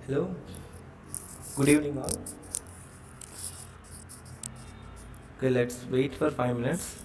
Hello, good evening all. Okay, let's wait for 5 minutes.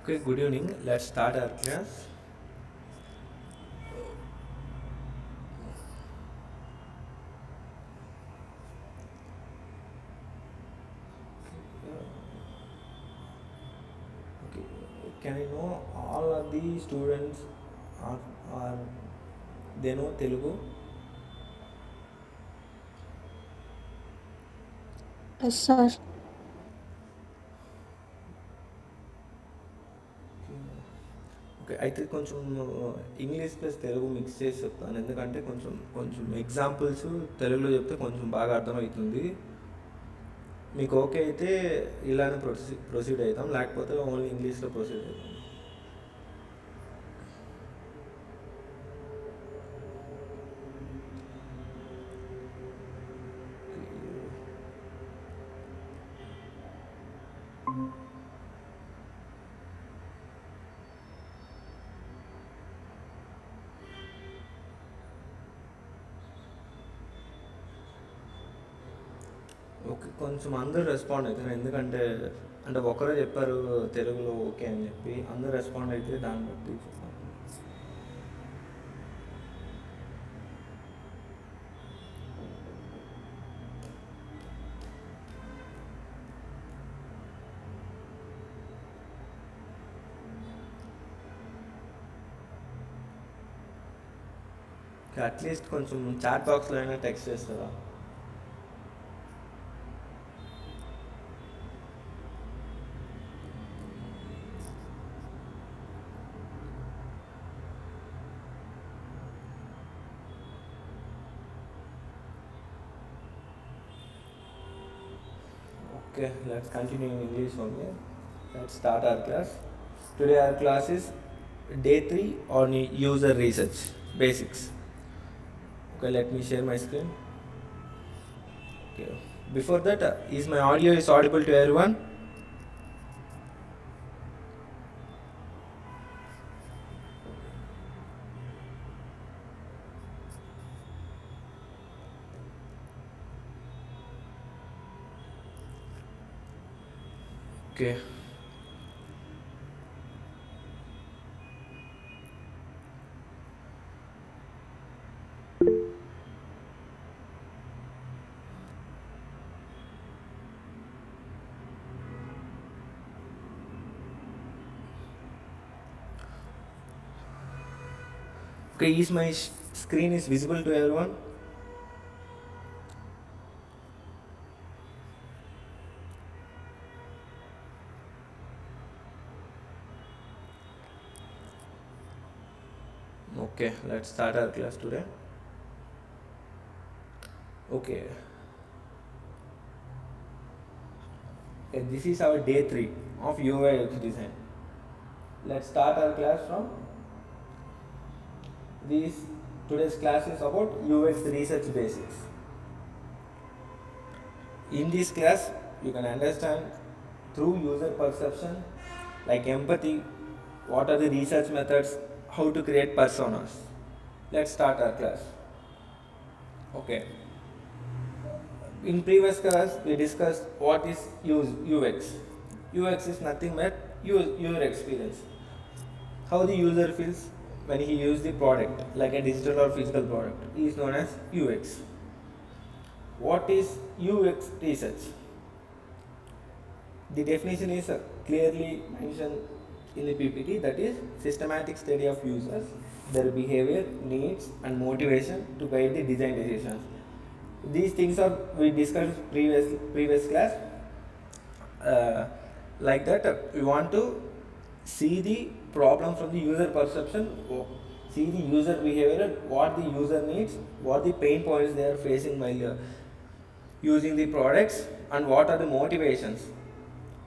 Okay, good evening. Let's start our class. Okay, can I know all of the students are they know Telugu? Yes, sir. Okay అయితే కొంచెం English plus Telugu mix చేసి చెప్తాను ఎందుకంటే కొంచెం కొంచెం examples తెలుగులో చెప్తే కొంచెం బాగా అర్థమవుతుంది. మీకు ఓకే అయితే ఇలానే ప్రొసీడ్ అవుతాం, లేకపోతే ఓన్లీ ఇంగ్లీష్లో ప్రొసీడ్ అవుతాం. ఓకే, కొంచెం అందరూ రెస్పాండ్ అవుతారు, ఎందుకంటే అంటే ఒకరే చెప్పారు తెలుగులో ఓకే అని చెప్పి, అందరూ రెస్పాండ్ అయితే దాన్ని బట్టి చూద్దాం. అట్లీస్ట్ కొంచెం చాట్ బాక్స్లో అయినా టెక్స్ట్ చేస్తారా? Okay, let's continue in English only. Let's start our class. Today our class is day 3 on user research basics. Okay, let me share my screen. Okay. Before that, is my audio is audible to everyone? Okay. Okay, is my screen is visible to everyone? Okay, let's start our class today. Okay. Okay, this is our day 3 of UI UX design. Let's start our class from this. Today's class is about UX research basics. In this class, you can understand through user perception, like empathy, what are the research methods, how to create personas. Let's start our class. Okay. In previous class, we discussed what is UX. UX is nothing but user experience. How the user feels when he uses the product, like a digital or physical product, is known as UX. What is UX research? The definition is clearly mentioned in the PPT, that is systematic study of users, their behavior, needs and motivation to guide the design decisions. These things are we discussed previous class. Like that, we want to see the problem from the user perception, see the user behavior, what the user needs, what the pain points they are facing while using the products, and what are the motivations.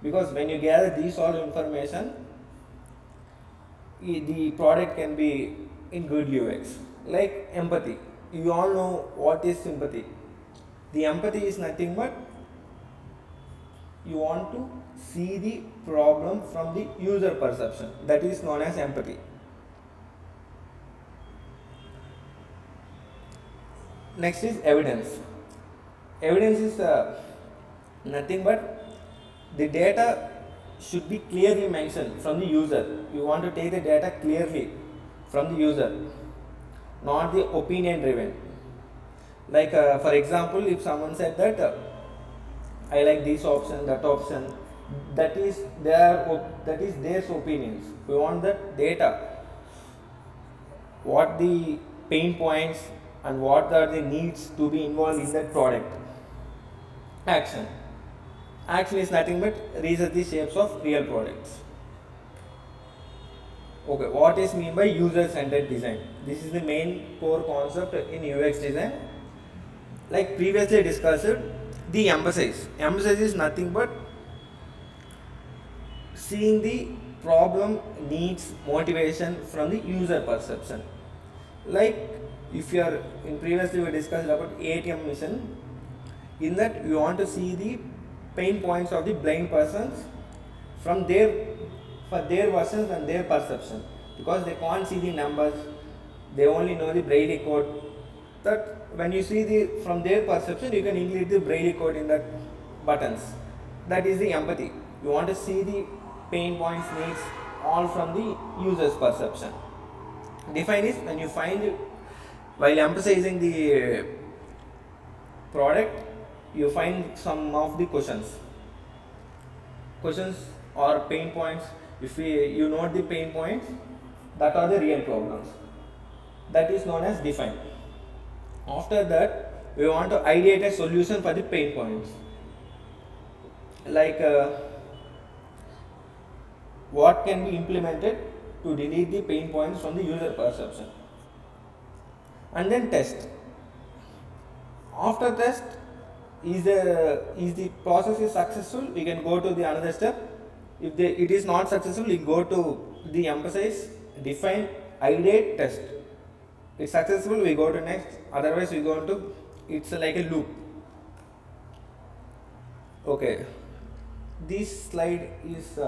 Because when you gather these all information, the product can be in good UX. Like empathy, you all know what is sympathy. The empathy is nothing but you want to see the problem from the user perception, that is known as empathy. Next is evidence. Evidence is nothing but the data should be clearly mentioned from the user. You want to take the data clearly from the user, not the opinion driven. Like for example, if someone said that I like this option, that option, that is their opinions. We want that data, what the pain points and what are the needs to be involved in that product. Action. Action is nothing but research the shapes of real products. Okay, what is mean by user-centered design? This is the main core concept in UX design. Like previously discussed, the emphasis. Emphasis is nothing but seeing the problem needs motivation from the user perception. Like if you are in previously we discussed about ATM mission, in that you want to see the pain points of the blind persons from their for their versions and their perception, because they can't see the numbers, they only know the braille code. That when you see the from their perception, you can include the braille code in that buttons. That is the empathy. You want to see the pain points needs all from the user's perception. Define is when you find while emphasizing the product, you find some of the questions or pain points. If you note the pain points, that are the real problems. That is known as define. After that, we want to ideate a solution for the pain points. Like what can be implemented to delete the pain points from the user perception. And then test. After test, is the process is successful, we can go to the another step. If it is not successful, we go to the emphasize, define, ideate, test. It's successful, we go to next. Otherwise, we go to, it's like a loop. Okay, this slide is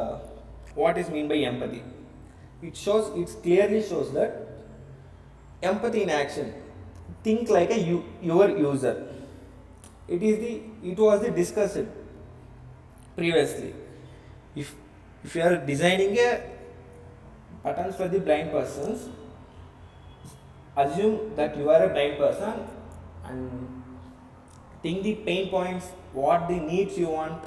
what is mean by empathy. It clearly shows that empathy in action. Think like your user. It was the discussed previously. If you are designing a buttons for the blind persons, assume that you are a blind person and think the pain points, what the needs you want,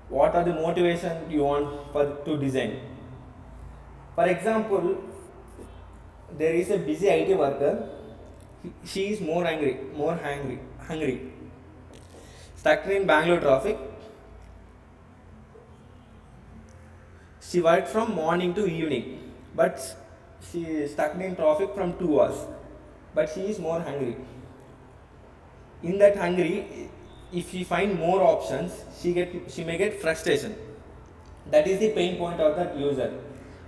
what are the motivation you want to design. For example, there is a busy IT worker. She is more hungry. Stuck in Bangalore traffic. She worked from morning to evening, but she is stuck in traffic from 2 hours. But she is more hungry. In that hungry, if she find more options, she may get frustration. That is the pain point of that user.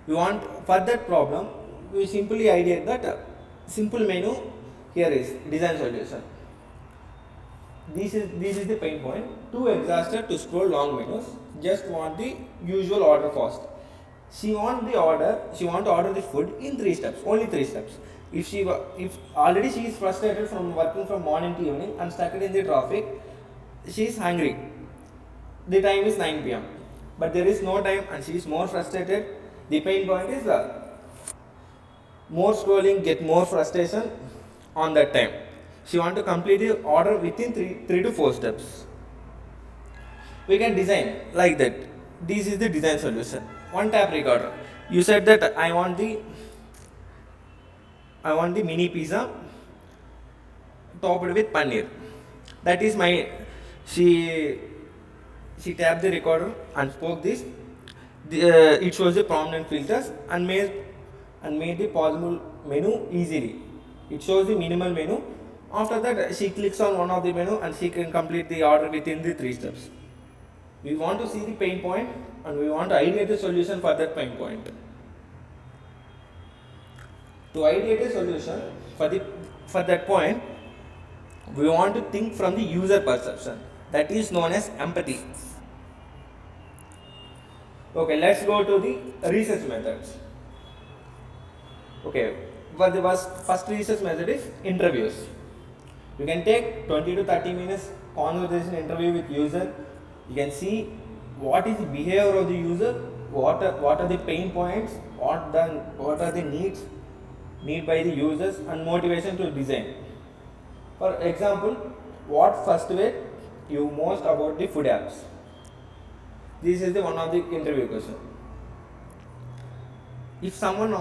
We want for that problem, we simply ideate that simple menu. Here is design solution. This is the pain point. Too exhausted to scroll long menus. Just want the usual order fast. She want to order the food in 3 steps. Only 3 steps. If already she is frustrated from working from morning to evening and stuck in the traffic, she is hungry. The time is 9 p.m. But there is no time and she is more frustrated. The pain point is more scrolling, get more frustration on that time. She want to complete the order within 3 to 4 steps. We can design like that. This is the design solution. One tap recorder. You said that I want the mini pizza topped with paneer. That is my. She tapped the recorder and spoke this. It shows the prominent filters and made the possible menu easily. It shows the minimal menu. After that, she clicks on one of the menu and she can complete the order within the 3 steps. We want to see the pain point and we want to ideate a solution for that pain point. To ideate a solution for that point, we want to think from the user perception. That is known as empathy. Okay, let's go to the research methods. Okay, but the first research method is interviews. You can take 20 to 30 minutes conversation interview with user. You can see what is the behavior of the user, what are the pain points, what are the needs by the users and motivation to design. For example, what frustrates you most about the food apps? This is one of the interview question. If someone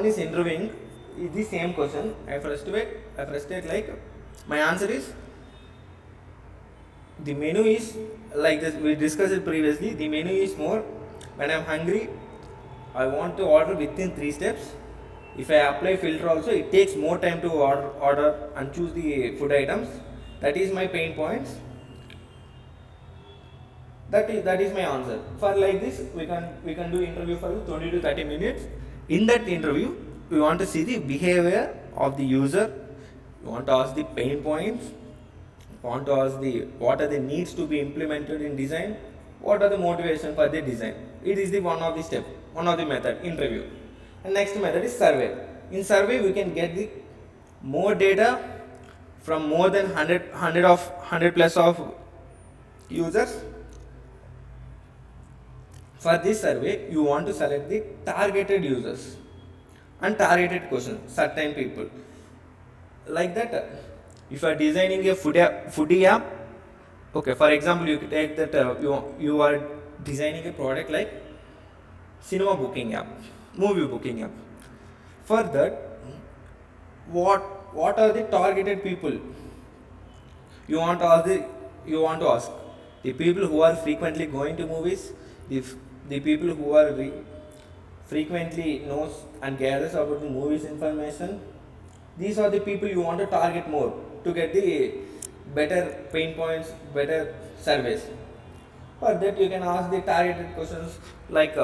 is interviewing, is the same question. I frustrate like my answer is the menu is like this. We discussed it previously. The menu is more when I am hungry. I want to order within 3 steps. If I apply filter also, it takes more time to order and choose the food items. That is my pain points. That is my answer. For like this, we can do interview for 20 to 30 minutes. In that interview, we want to see the behavior of the user. We want to ask the pain points. We want to ask the what are the needs to be implemented in design. What are the motivation for the design? It is the one of the step, one of the method interview. And next method is survey. In survey, we can get the more data from more than 100 plus of users. For this survey, you want to select the targeted users and targeted questions, certain people. Like that, if you are designing a foodie app, okay, for example, you take that you are designing a product like cinema booking app, movie booking app. For that, what are the targeted people you want to ask? The people who are frequently going to movies, the people who are frequently knows and gathers about the movies information. These are the people you want to target more to get the better pain points, better surveys. For that, you can ask the targeted questions like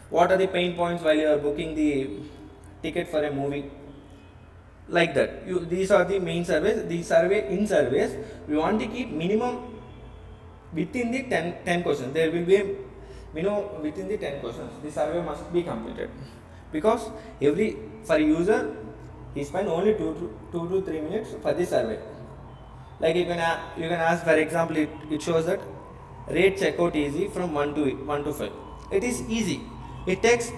what are the pain points while you are booking the ticket for a movie. Like that, these are the main surveys. In surveys, we want to keep minimum within the 10 questions. There will be a minimum within the 10 questions. The survey must be completed, because for user, he spend only 2 to 3 minutes for the survey. Like you can ask, for example, it shows that rate checkout easy from 1 to 5. It is easy. It takes,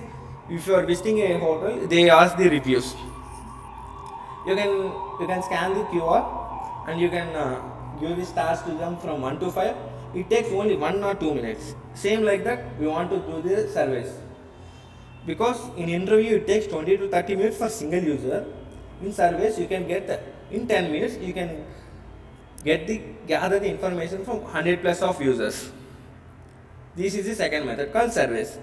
if you are visiting a hotel, they ask the reviews. You can scan the QR and you can give the stars to them from 1 to 5. It takes only 1 or 2 minutes. Same like that, we want to do the surveys. Because in interview it takes 20 to 30 minutes for single user. In surveys, you can get in 10 minutes, you can gather the information from 100 plus of users. This is the second method called surveys.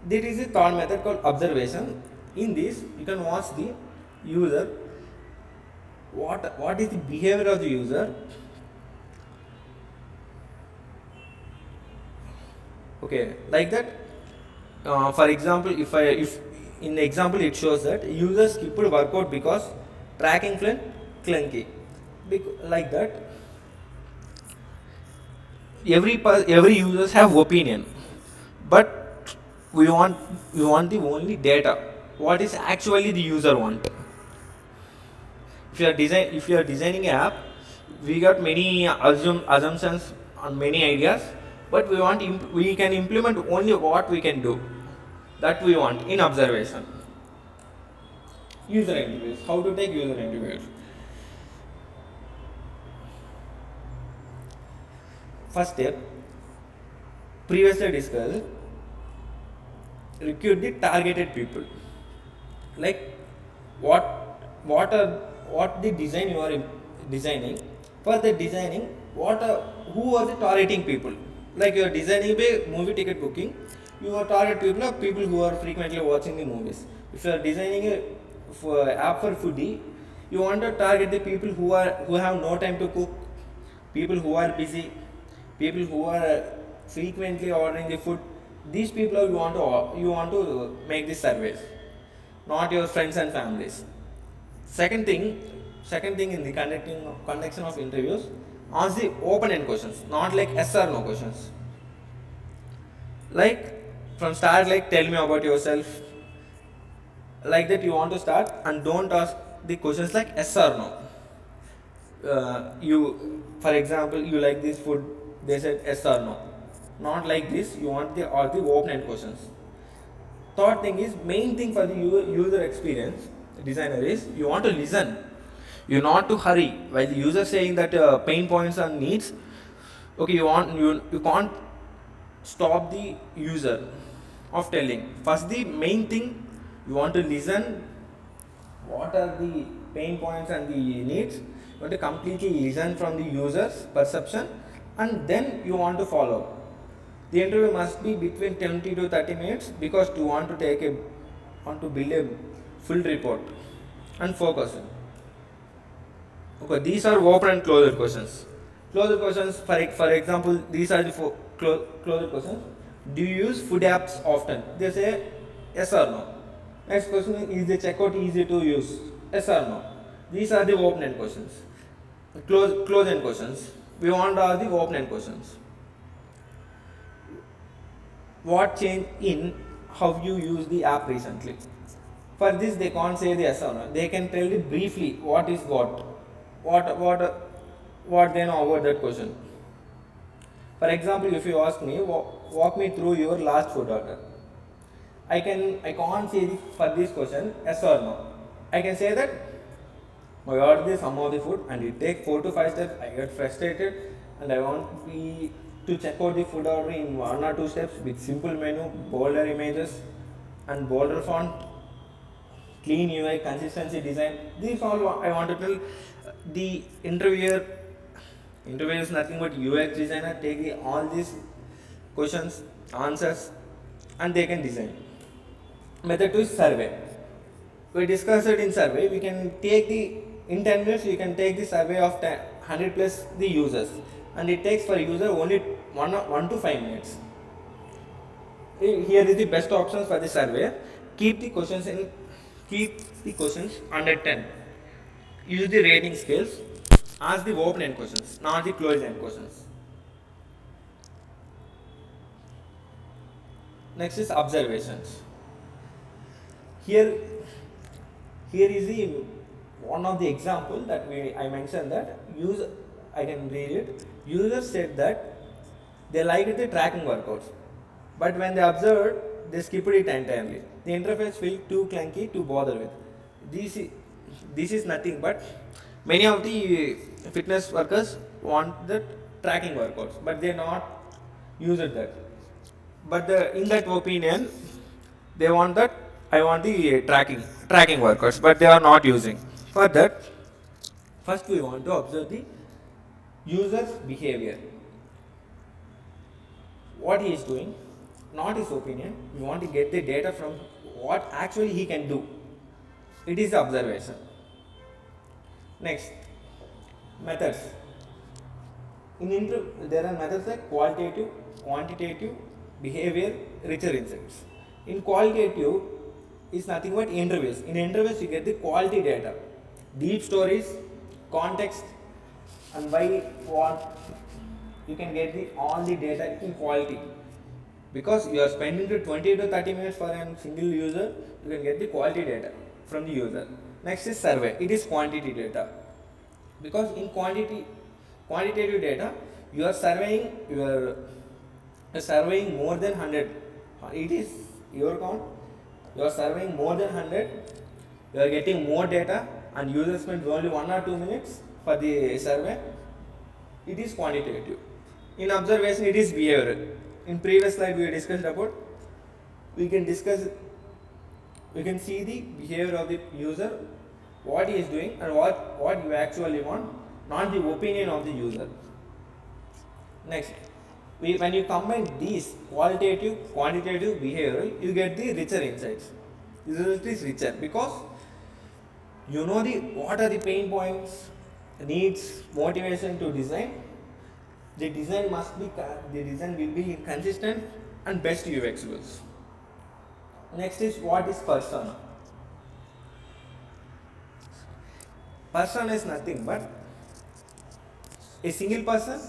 This is the third method called observation. In this, you can watch the user. What is the behavior of the user? Okay, like that. For example, if in the example it shows that users skipped workout because tracking felt clunky. Like that, every users have opinion, but we want the only data. What is actually the user want? If you are designing an app, we got many assumptions on many ideas, but we can implement only what we can do, that we want in observation. User interviews. How to take user interviews? First step, previously discussed, recruit the targeted people. Like what the design you are designing. For the designing, who are the targeting people? Like you are designing a movie ticket booking, your target people are people who are frequently watching the movies. If you are designing a app for foodie, you want to target the people who have no time to cook, people who are busy, people who are frequently ordering the food. These people are you want to make the surveys, not your friends and families. Second thing in the conduction of interviews, ask the open-end questions, not like yes or no questions. Like from start, like tell me about yourself. Like that, you want to start, and don't ask the questions like yes or no. For example, you like this food, they said yes or no. Not like this, you want the open-end questions. Third thing is, main thing for the user experience designer is, you want to listen. You not to hurry while the user saying that pain points and needs. Okay, you can't stop the user of telling. First, the main thing, you want to listen. What are the pain points and the needs? You want to completely listen from the user's perception, and then you want to follow. The interview must be between 20 to 30 minutes, because you want to build a full report and focus. Okay, these are open and closed questions. Closure questions, for example, these are the closure questions. Do you use food apps often? They say yes or no. Next question is the checkout easy to use? Yes or no. These are the open-end questions. Close-end questions. We want all the open-end questions. What changed in how you use the app recently? For this, they can't say the yes or no. They can tell you briefly what is what they know about that question. For example, if you ask me, walk me through your last food order. I can't say for this question yes or no. I can say that I ordered some of the food and it takes 4 to 5 steps. I get frustrated and I want to check out the food order in 1 or 2 steps with simple menu, bolder images, and bolder font, clean UI, consistency design. These all I want to tell the interviewer. Interviewer is nothing but UX designer. Take all these questions, answers, and they can design. Method 2 is survey. We discussed it in survey. We can take the in 10 minutes. We can take the survey of 100 plus the users, and it takes for user only 1 to 5 minutes. Here is the best options for the survey. Keep the questions under 10. Use the rating scales. Ask the open-end questions, not the closed-end questions. Next is observations. Here is the one of the example that I mentioned that I can read it. Users said that they liked the tracking workouts, but when they observed, they skipped it entirely. The interface felt too clunky to bother with. This is nothing but many of the fitness workers want the tracking workouts, but they not use it that. But in that opinion, they want that I want the tracking workouts, but they are not using. For that, first we want to observe the user's behavior. What he is doing, not his opinion. We want to get the data from what actually he can do. It is the observation. Next, methods. There are methods like qualitative, quantitative, behavior, richer insights. In qualitative, is nothing but interviews. In interviews, you get the quality data, deep stories, context, and why what you can get all the data in quality. Because you are spending 20 to 30 minutes for a single user, you can get the quality data from the user. Next is survey. It is quantity data. Because in quantitative data, you are surveying more than 100. It is your count. You are surveying more than 100. You are getting more data, and user spends only 1 or 2 minutes for the survey. It is quantitative. In observation, it is behavioral. In previous slide, we discussed about. We can see the behavior of the user, what he is doing, and what you actually want, not the opinion of the user. Next, when you combine these qualitative, quantitative, behavioral, you get the richer insights. The result is richer because you know what are the pain points, needs, motivation to design. The design will be consistent and best UX use. Next is what is persona. Persona is nothing but a single person.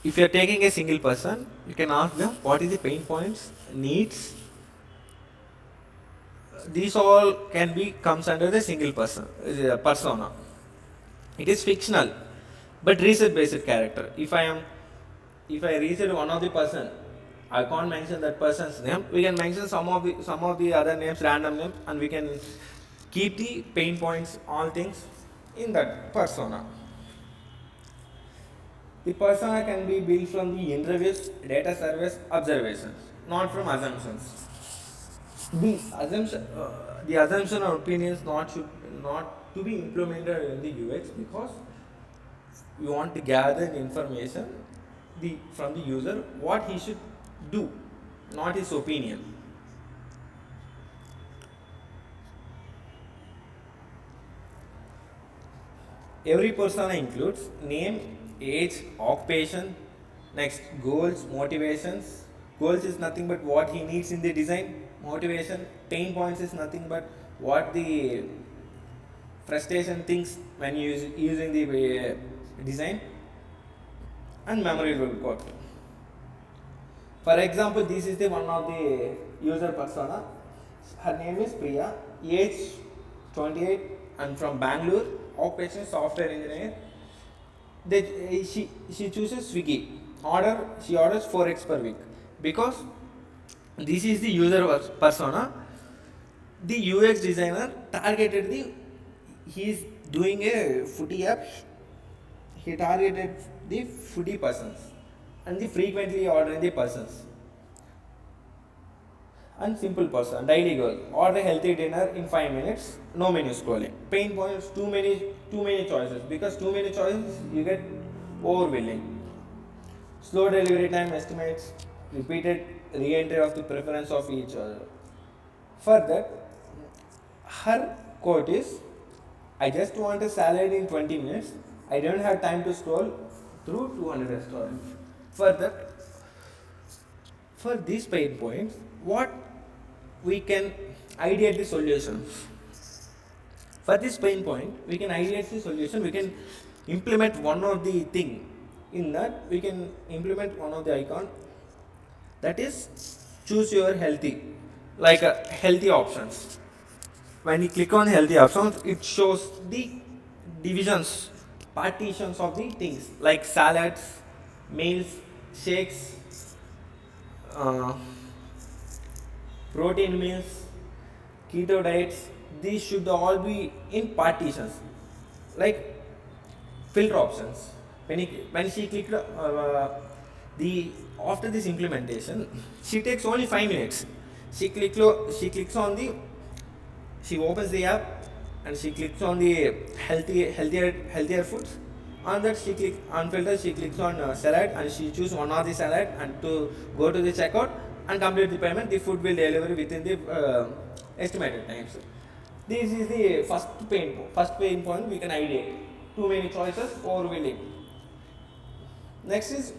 If you are taking a single person, you can ask them what is the pain points, needs. These all comes under the single person persona. It is fictional, but research based character. If I research one of the person, I can't mention that person's name. We can mention some of the other names, random names, and we can keep the pain points, all things in that persona. The persona can be built from the interviews, data surveys, observations, not from assumptions. The assumption or opinions should not to be implemented in the UX because you want to gather information from the user what he should do, not his opinion. Every persona includes name, age, occupation, next goals, motivations. Goals is nothing but what he needs in the design. Motivation, pain points is nothing but what the frustration things when using the design, and memory record. For example, this is the one of the user persona. Her name is Priya, age 28, and from Bangalore, occupation software engineer. She chooses Swiggy. She orders 4x per week because this is the user persona. The UX designer targeted the he is doing a foodie app. He targeted the foodie persons and the frequently ordering the persons. And simple person, daily goal, order a healthy dinner in 5 minutes, no menu scrolling. Pain points, too many choices, because too many choices you get overwhelming. Slow delivery time estimates, repeated re-entry of the preference of each other. Further, her quote is, I just want a salad in 20 minutes. I don't have time to scroll through 200 restaurants. Further, for these pain points, what we can ideate the solutions. For this pain point, we can ideate the solution. We can implement one of the thing. In that, we can implement one of the icon. That is, choose your healthy, like healthy options. When you click on healthy options, it shows the divisions, partitions of the things like salads, meals, shakes, uh, protein meals, keto diets. These should all be in partitions, like filter options. When she clicked the after this implementation, she takes only 5 minutes. She clicks on the she opens the app and she clicks on the healthier foods. On that she clicks on filter, she clicks on salad and she chooses one of the salad, and to go to the checkout and complete the payment. The food will deliver within the estimated times. This is the first pain point we can ideate. Too many choices, overwhelming. Next is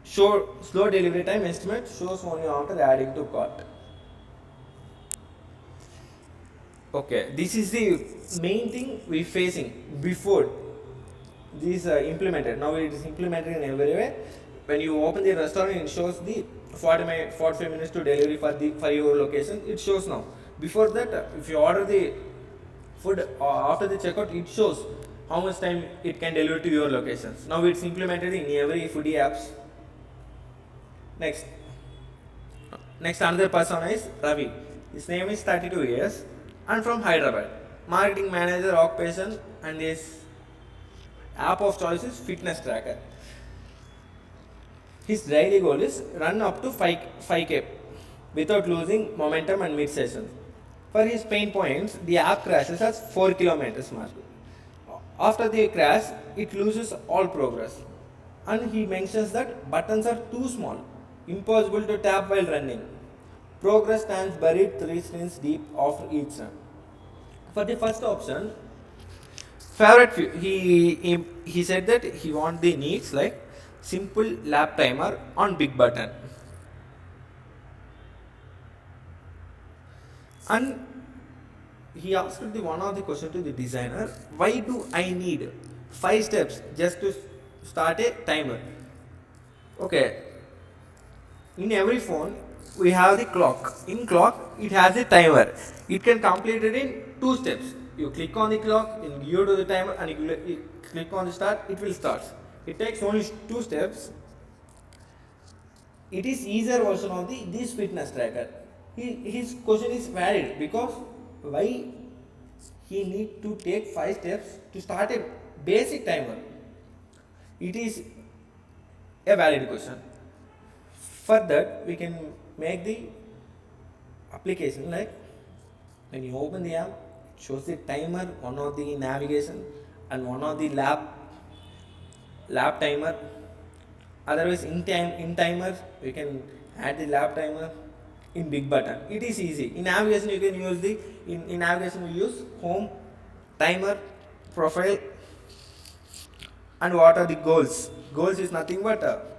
slow delivery time estimate, shows only after adding to cart. Okay, this is the main thing we facing before this implemented. Now it is implemented in everywhere. When you open the restaurant, it shows the 45 minutes to delivery for your location. It shows now. Before that, if you order the food after the checkout, it shows how much time it can deliver to your locations. Now it's implemented in every foodie apps. Next, another persona is Ravi. His name is 32 years and from Hyderabad. Marketing manager occupation, and his app of choice is fitness tracker. His daily goal is run up to 5k without losing momentum and mid session. For his pain points, the app crashes at 4 kilometers mark. After the crash, it loses all progress. And he mentions that buttons are too small, impossible to tap while running. Progress stands buried 3 screens deep after each run. For the first option, he said that he want the needs like simple lap timer on big button. And he asked one of the question to the designer, why do I need 5 steps just to start a timer? Okay, in every phone we have the clock. In clock it has a timer. It can complete it in 2 steps. You click on the clock, you go to the timer, and you click on the start, it will start. It takes only 2 steps. It is easier version of this fitness tracker. His question is valid because why he need to take 5 steps to start a basic timer? It is a valid question. For that, we can make the application like when you open the app, it shows the timer, one of the navigation, and one of the lap timer. Otherwise, in timer, we can add the lap timer in big button. It is easy. In navigation, you can use in navigation we use home, timer, profile, And what are the goals? Goals is nothing but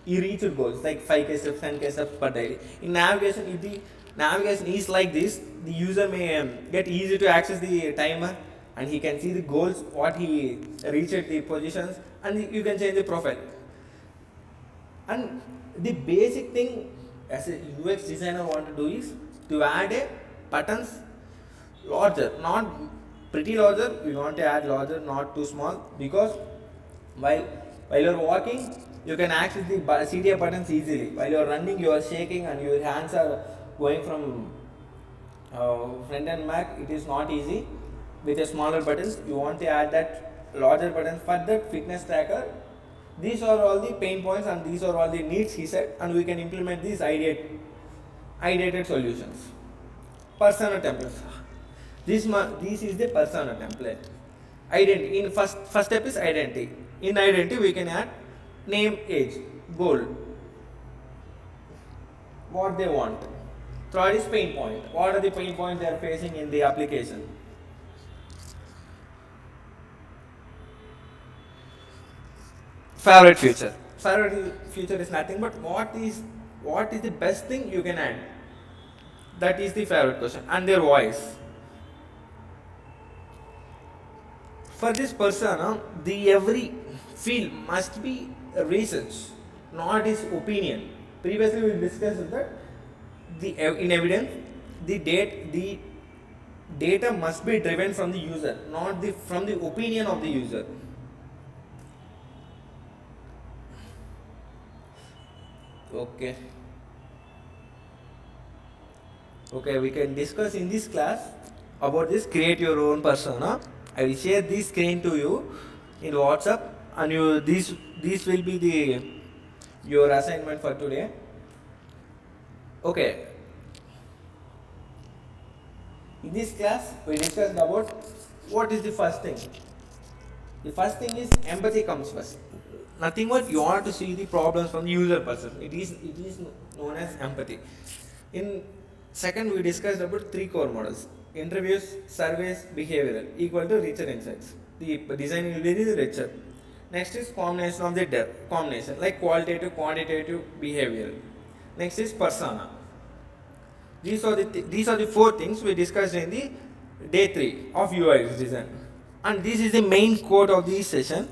you reach your goals like 5k steps, 10k steps per day. In navigation, if the navigation is like this, the user may get easy to access the timer and he can see the goals, what he reached the positions, and you can change the profile. And the basic thing as a UX designer want to do is to add a buttons larger, not pretty larger. We want to add larger, not too small, because while while you're walking, you can access the CTA buttons easily. While you're running, you are shaking and your hands are going from front and back. It is not easy. With a smaller buttons, you want to add that larger buttons for that fitness tracker. These are all the pain points and these are all the needs he said, and we can implement these ideated solutions. Persona templates. This is the persona template. Identity. In first step is identity. In identity we can add name, age, goal, what they want. Third is pain point. What are the pain points they are facing in the application? Favorite feature. Favorite feature is nothing but what is the best thing you can add. That is the favorite question. And their voice. For this persona, the every field must be research, not his opinion. Previously we discussed that in evidence the data must be driven from the user, not from the opinion of the user. Okay. Okay, we can discuss in this class about this create your own persona. I will share this screen to you in WhatsApp, and this will be the your assignment for today. Okay. In this class we discussed about what is the first thing. The first thing is empathy comes first. Nothing but you want to see the problems from the user perspective. It is known as empathy. In second, we discussed about three core models: interviews, surveys, behavioral, equal to richer insights. The design will be the richer. Next is combination of the combination like qualitative, quantitative, behavioral. Next is persona. These are the four things we discussed in the day 3 of UI design. And this is the main quote of this session: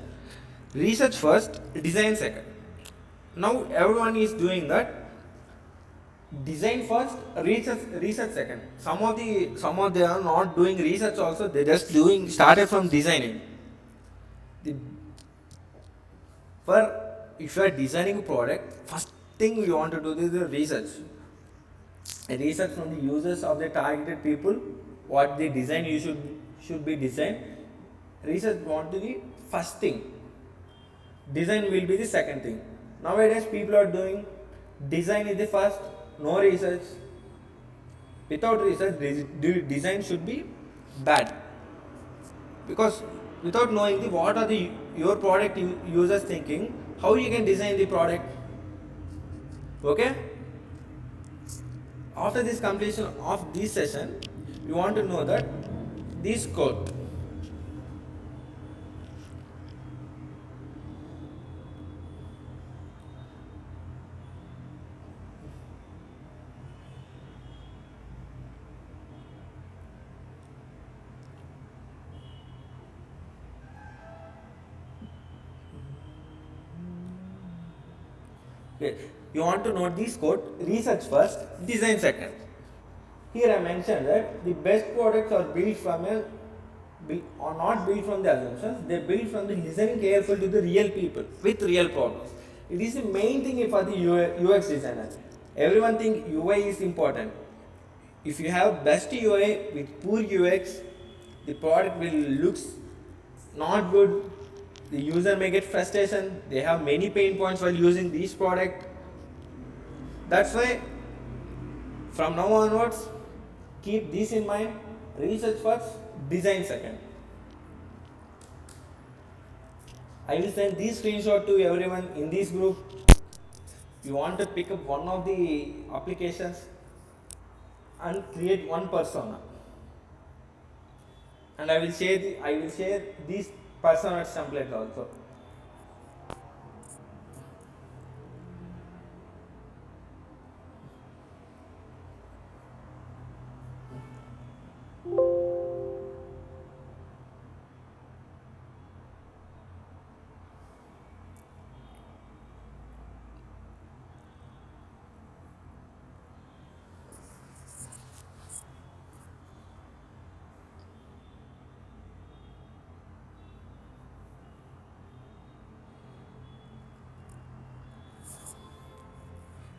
research first, design second. Now everyone is doing that. Design first, research second. Some of they are not doing research also. They just doing started from designing. The, for if you are designing a product, first thing you want to do is the research. Research from the users of the targeted people, what the design you should be designed. Research want to be first thing. Design will be the second thing. Nowadays people are doing design is the first, no research. Without research, design should be bad, because without knowing what are the your product users thinking, how you can design the product. Okay. After this completion of this session, you want to know that this code. Okay. You want to know this code, research first, design second. Here I mentioned that the best products are built from or not built from the assumptions, they built from the listening careful to the real people with real problems. It is the main thing for the UX designer. Everyone think UI is important. If you have best UI with poor UX, the product will looks not good. The user may get frustration. They have many pain points while using this product. That's why from now onwards, keep this in mind: research first, design second. I will send this screenshot to everyone in this group. You want to pick up one of the applications and create one persona. And I will share these persona templates also.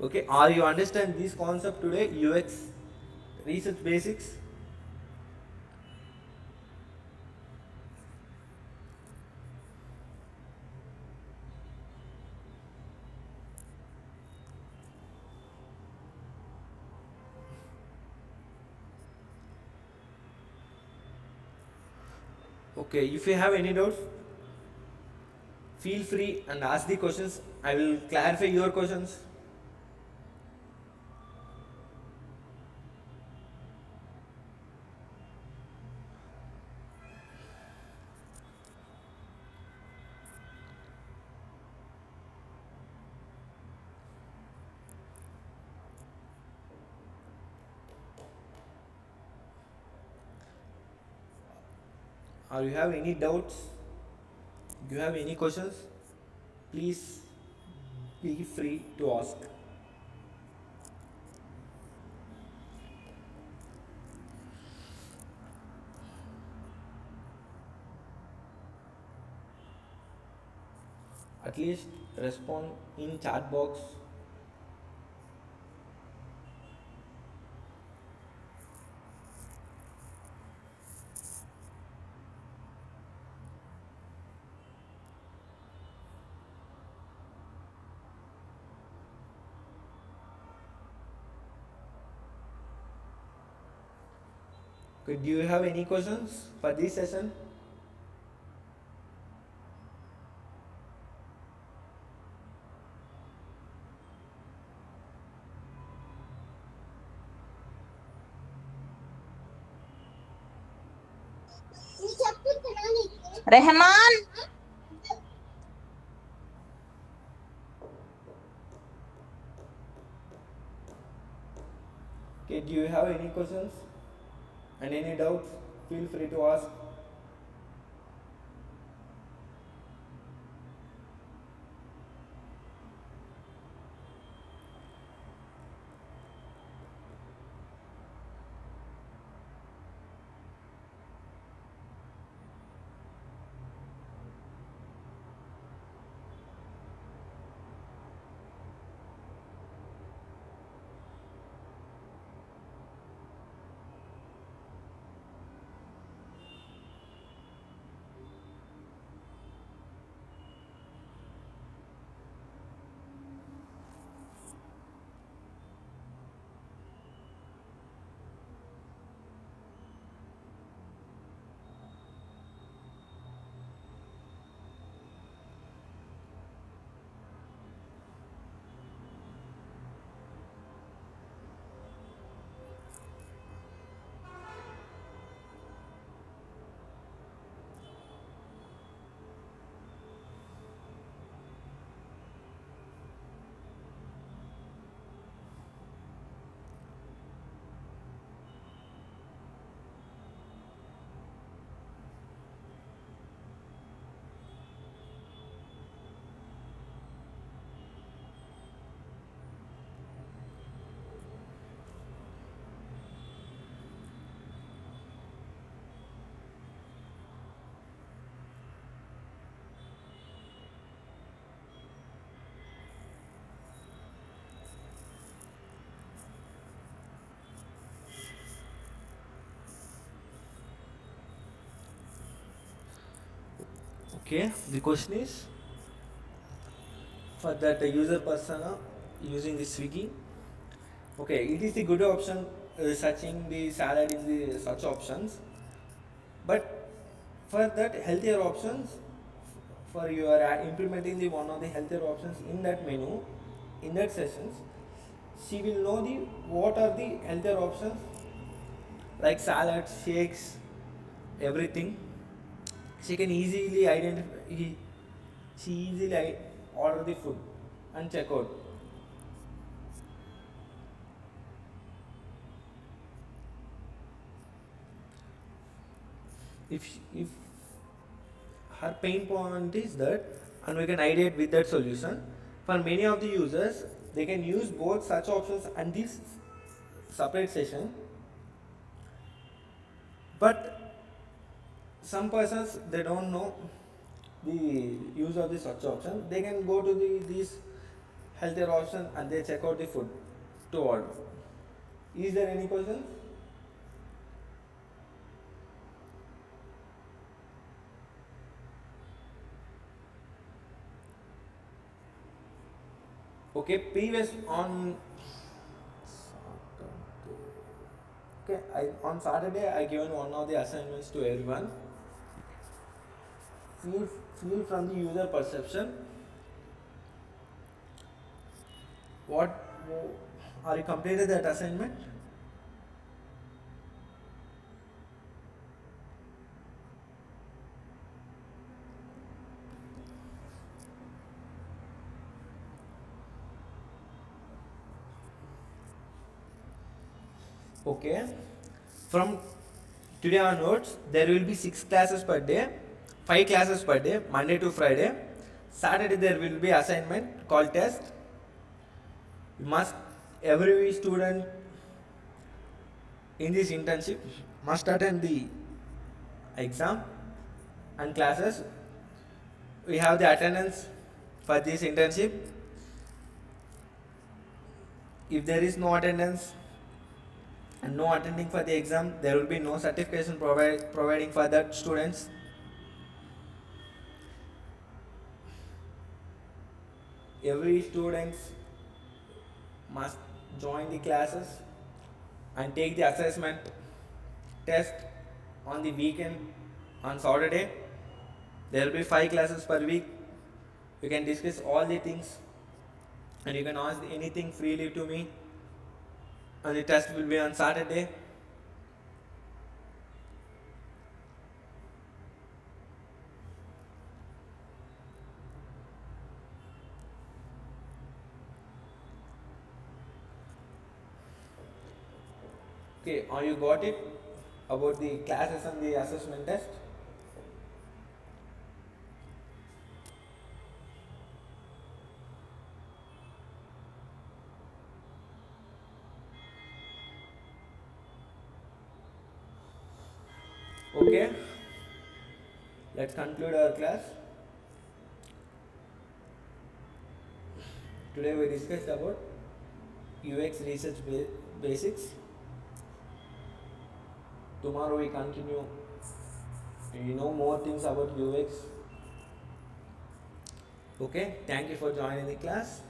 Okay, are you understand this concept today? UX research basics. Okay, if you have any doubts, feel free and ask the questions. I will clarify your questions. Or you have any doubts, you have any questions, please be free to ask. At least respond in chat box. Okay, do you have any questions for this session? Rahman Okay, do you have any questions and any doubts? Feel free to ask. Okay, the question is for that user persona using the Swiggy. Okay, it is a good option searching the salad in the search options, but for that healthier options, for you are implementing the one of the healthier options in that menu, in that sessions, she will know the what are the healthier options like salads, shakes, everything. She can easily identify. She easily order the food and check out. If her pain point is that, and we can ideate with that solution. For many of the users, they can use both such options and this separate session, but some persons they don't know the use of the search option. They can go to the this healthier option and they check out the food to order. Is there any questions? Okay, previous on okay, on Saturday I given one of the assignments to everyone. Feel feel from the user perception. What are you completed that assignment? Okay. From today onwards, there will be 6 classes per day, 5 classes per day, Monday to Friday. Saturday there will be assignment called test. You must every student in this internship must attend the exam and classes. We have the attendance for this internship. If there is no attendance and no attending for the exam, there will be no certification providing for that students. Every student must join the classes and take the assessment test on the weekend on Saturday. There will be 5 classes per week. You can discuss all the things and you can ask anything freely to me. And the test will be on Saturday. Okay, are you got it about the classes and the assessment test? Okay, let's conclude our class. Today we discussed about UX research basics. Tomorrow we continue. You know more things about UX. Okay, thank you for joining the class.